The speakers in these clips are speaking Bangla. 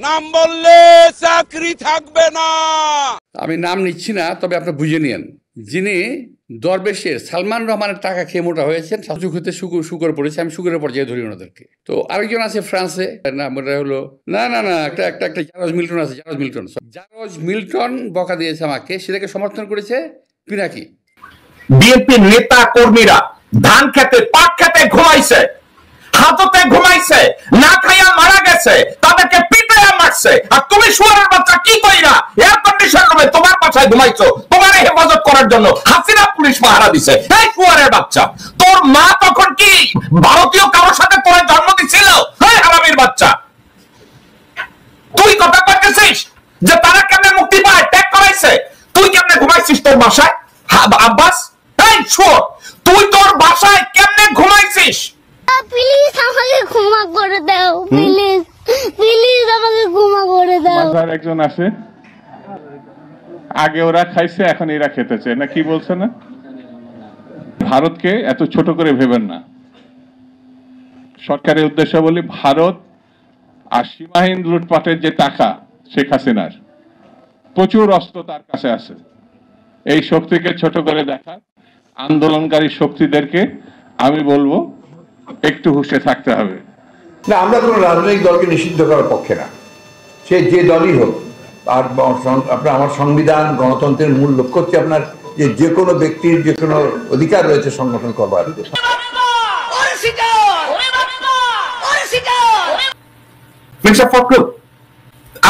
নাম বললে চাকরি থাকবে না। আমি নাম নিচ্ছি না, তবে আপনি বুঝে নিন, যিনি দরবেশের সালমান রহমানের টাকা খেয়ে মোটা হয়েছেন, হতে শুকর পড়েছে, আমি শুকরের পর্যায়ে ধরি ওনাদেরকে। তো আরেকজন আছে ফ্রান্সে, নাম হলো না একটা জারজ মিল্টন আছে, জারজ মিল্টন বকা দিয়েছে আমাকে, সেটাকে সমর্থন করেছে পিনাকি। বিএনপি নেতা কর্মীরা ধান খেতে পাট খেতে ঘুমাইছে, হাততে ঘুমাইছে, না খাইয়া মারা গেছে, তাদেরকে পিটাইয়া মারছে, আর তুমি শুয়ারের বাচ্চা কি কইরা এয়ার কন্ডিশন রুমে তোমার বাসায় ঘুমাইছো, তোমার হেফাজত করার জন্য হাসিনা পুলিশ পাহারা দিছে। এই শুয়ারের বাচ্চা, তোর মা তখন কি ভারতীয় কারোর সাথে তোর জন্ম দিছিল? হ্যাঁ হারামির বাচ্চা, তুই কথা বলতেছিস যে তারা কেমনে মুক্তি পায়, ত্যাগ করাইছে, তুই কেমনে ঘুমাইছিস তোর বাসায়? আব্বাস, এই শুয়োর, তুই তোর বাসায় কেমনে ঘুমাইছিস? প্লিজ আমাকে ক্ষমা করে দাও, প্লিজ প্লিজ আমাকে ক্ষমা করে দাও। মাঝার একজন আছে, আগে ওরা খাইছে এখন এরা খেতেছে না, কি বলছে না? ভারতকে এত ছোট করে ভেবেন না। সরকারের উদ্দেশ্য বলি, ভারত আর সীমাহীন লুটপাটের যে টাকা শেখ হাসিনার, প্রচুর অস্ত্র তার কাছে আছে। এই শক্তিকে ছোট করে দেখা আন্দোলনকারী শক্তিদেরকে আমি বলবো একটু হুঁশে থাকতে হবে। না, আমরা কোনো রাজনৈতিক দলকে নিষিদ্ধ করার পক্ষে না, সে যে দলই হোক। আর আপনার আমার সংবিধান গণতন্ত্রের মূল লক্ষ্য হচ্ছে আপনার যে কোনো ব্যক্তির যে কোনো অধিকার রয়েছে সংগঠন করবার।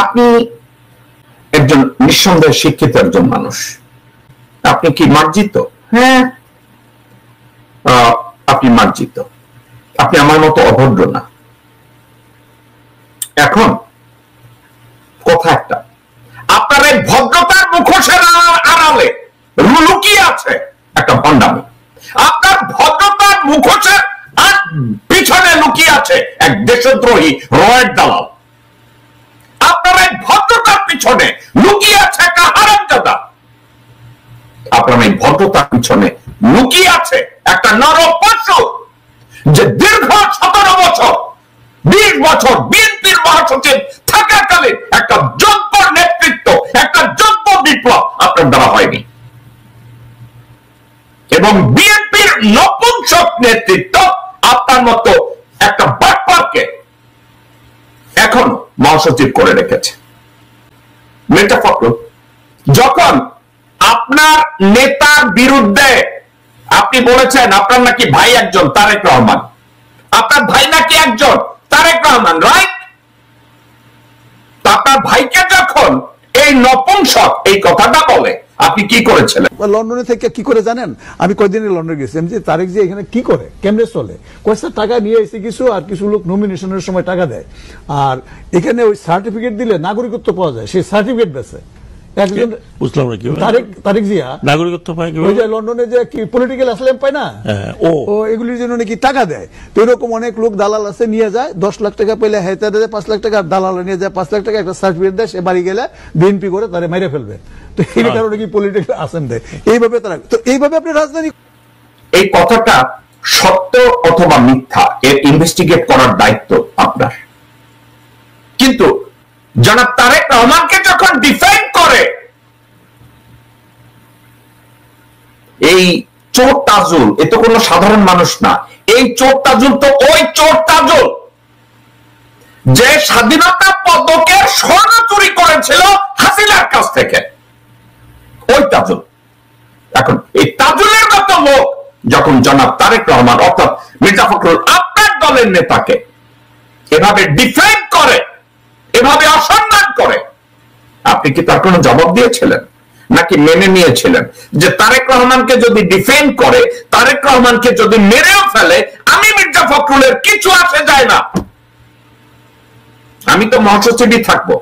আপনি একজন নিঃসন্দেহে শিক্ষিত একজন মানুষ, আপনি কি মার্জিত? হ্যাঁ, আপনি মার্জিত, আপনি আমার মতো অভদ্র না। এখন কথা একটা, আপনার এই ভদ্রতার মুখোশের আড়ালে লুকিয়ে আছে একটা ভণ্ডামি। আপনার ভদ্রতার মুখোশের পিছনে লুকিয়ে আছে এক দেশদ্রোহী রয়ের দালাল। আপনার এই ভদ্রতার পিছনে লুকিয়ে আছে একটা হারামজাদা। আপনার এই ভদ্রতার পিছনে লুকিয়ে আছে একটা নরপশু, যে দীর্ঘ 17 বছর 20 বছর বিএনপির মহাসচিব থাকাকালীন একটা যোগ্য নেতৃত্ব, একটা যোগ্য বিপ্লব আপনার দ্বারা হয়নি, এবং বিএনপির নপুংসক নেতৃত্ব আপনার মতো একটা বাটপারকে এখন মহাসচিব করে রেখেছে। মির্জা ফখরুল, যখন আপনার নেতার বিরুদ্ধে আপনি বলেছেন আপনার নাকি ভাই একজন তারেক রহমান, আপনার ভাই নাকি একজন তারেক রহমান, রাইট? আপনার ভাইকে যখন এই নপুংসক এই কথাটা বলে, আপনি কি করেছিলেন? লন্ডনে থেকে কি করে জানেন? আমি কয়েকদিনে লন্ডনে গেছিলাম, যে তারেক যে এখানে কি করে, কেমনে চলে, কয়েকটা টাকা নিয়ে এসে কিছু, আর কিছু লোক নমিনেশনের সময় টাকা দেয়, আর এখানে ওই সার্টিফিকেট দিলে নাগরিকত্ব পাওয়া যায়, সেই সার্টিফিকেট বেছে একজন। বুঝলাম না কি তারেক জিয়া নাগরিকত্ব পায়, ওই যে লন্ডনে যে কি পলিটিক্যাল অ্যাসাইলাম পায় না, ও এগুলির জন্য নাকি টাকা দেয়। তো এরকম অনেক লোক দালাল আছে, নিয়ে যায় 10 লাখ টাকা পেলে হেতে দেয় 5 লাখ টাকা, দালাল নিয়ে যায় 5 লাখ টাকা, একটা সার্টিফিকেট দেয়, সে বাড়ি গেলে বিএনপি করে তারা মেরে ফেলবে। তো এই কারণে কি পলিটিক্যাল আসাম দেয়, এইভাবে তারা। তো এইভাবে আপনি রাজধানী, এই কথাটা সত্য অথবা মিথ্যা এর ইনভেস্টিগেট করার দায়িত্ব আপনার। কিন্তু জনাব তারেক রহমানকে যখন ডিফেন্ড করে এই চোর তাজুল, এ তো কোনো সাধারণ মানুষ না, এই চোর তাজুল তো ওই চোর তাজুল যে স্বাধীনতা পদকের স্বর্ণ চুরি করেছিল হাসিনার কাছ থেকে, ওই তাজুল। এখন এই তাজুলের মতো লোক যখন জনাব তারেক রহমান অর্থাৎ মির্জা ফখরুল আপনার দলের নেতাকে এভাবে ডিফেন্ড করে, এভাবে অসম্মান করে, আপনি কি তার কোনো জবাব দিয়েছিলেন নাকি মেনে নিয়েছিলেন যে তারেক রহমানকে যদি ডিফেন্ড করে, তারেক রহমানকে যদি মেরেও ফেলে, আমি মির্জা ফখরুলের কিছু আসে যায় না, আমি তো মহাসচিবই থাকবো?